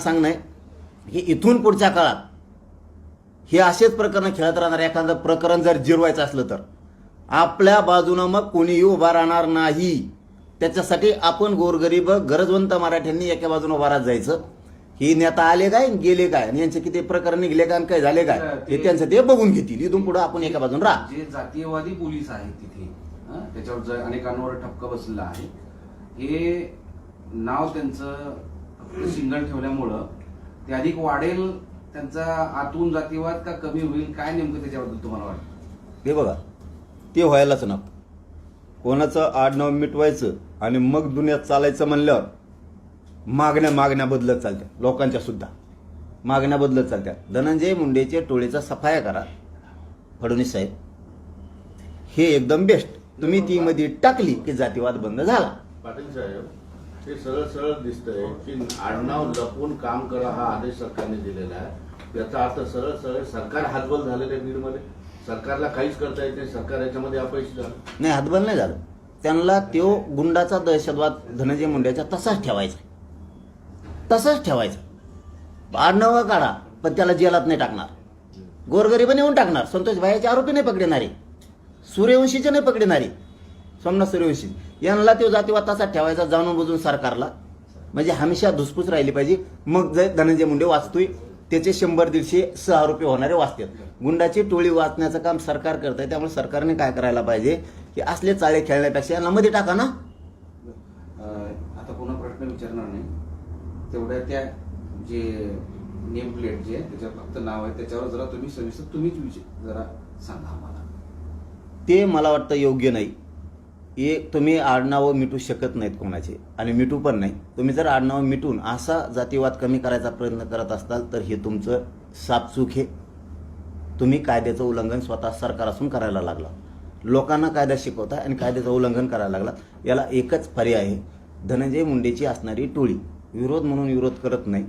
सांगणं आहे की इथून पुढच्या काळात हे असेच प्रकरण खेळत राहणार. एखादं प्रकरण जर जिरवायचं असलं तर आपल्या बाजूनं मग कोणीही उभा राहणार नाही. त्याच्यासाठी आपण गोरगरीब गरजवंत मराठ्यांनी एका बाजूने उभा राहत जायचं. ही नेता आले काय गेले काय आणि यांचे किती प्रकरण निघले काय काय झाले काय हे त्यांचं ते बघून घेतील. इथून पुढे आपण एका बाजून राहा. जे जातीयवादी पोलीस आहेत तिथे त्याच्यावर अनेकांवर ठपका बसलेला आहे. हे नाव त्यांचं सिंगल ठेवल्यामुळं ते अधिक वाढेल. त्यांचा आतून जातीवाद का कमी होईल काय नेमकं त्याच्याबद्दल तुम्हाला वाटतं? ते बघा ते व्हायलाच नको. कोणाचं आडनाव मिटवायचं आणि मग दुनियात चालायचं म्हणल्यावर मागण्या बदलत चालत्या. लोकांच्या सुद्धा मागण्या बदलत चालत्या. धनंजय मुंडेचे टोळीचा सफाया करा फडणवीस साहेब. हे एकदम बेस्ट. तुम्ही ती मध्ये टाकली की जातीवाद बंद झाला. पाटील साहेब हे सरळ सरळ दिसतंय की आडनाव जपून काम करा हा आदेश सरकारने दिलेला आहे. याचा अर्थ सरळ सरळ सरकार हातबल झालेलं आहे. बीडमध्ये सरकारला काहीच करता येत नाही. सरकार याच्यामध्ये अपयशी झालं नाही. हातबल नाही झालं. त्यांना तो गुंडाचा दहशतवाद धनंजय मुंडेचा तसाच ठेवायचा. तसाच ठेवायचा. आडनाव काढा पण त्याला जेलात नाही टाकणार. गोरगरीब नेऊन टाकणार. संतोष भाईचे आरोपी नाही पकडणारे. सूर्यवंशीचे नाही पकडणारे. सोमनाथ सूर्यवंशी यांना तो जातीवाद तसाच ठेवायचा जाणून बुजून सरकारला. म्हणजे हमेशा धुसफूस राहिली पाहिजे. मग जर धनंजय मुंडे वाचतोय त्याचे 100-150 आरोपी होणारे वाचतात. गुंडाची टोळी वाचण्याचं काम सरकार करत आहे. त्यामुळे सरकारने काय करायला पाहिजे की असले चाळे खेळण्यापेक्षा यांना मध्ये टाका ना. आता पुन्हा प्रश्न विचारणार नाही. तेवढ्या त्या जे नेम प्लेट जे त्याच्यावर फक्त नाव आहे त्याच्यावर जरा तुम्ही सविस्तर तुम्हीच जरा सांगा आम्हाला. ते मला वाटतं योग्य नाही. हे तुम्ही आडनावं मिटू शकत नाहीत कोणाचे आणि मिटू पण नाही. तुम्ही जर आडनावं मिटून असा जातीवाद कमी करायचा प्रयत्न करत असाल तर हे तुमचं सापचूक आहे. तुम्ही कायद्याचं उल्लंघन स्वतः सरकार असून करायला लागला. लोकांना कायदा शिकवता आणि कायद्याचं उल्लंघन करायला लागला. याला एकच पर्याय आहे. धनंजय मुंडेची असणारी टोळी विरोध म्हणून विरोध करत नाही.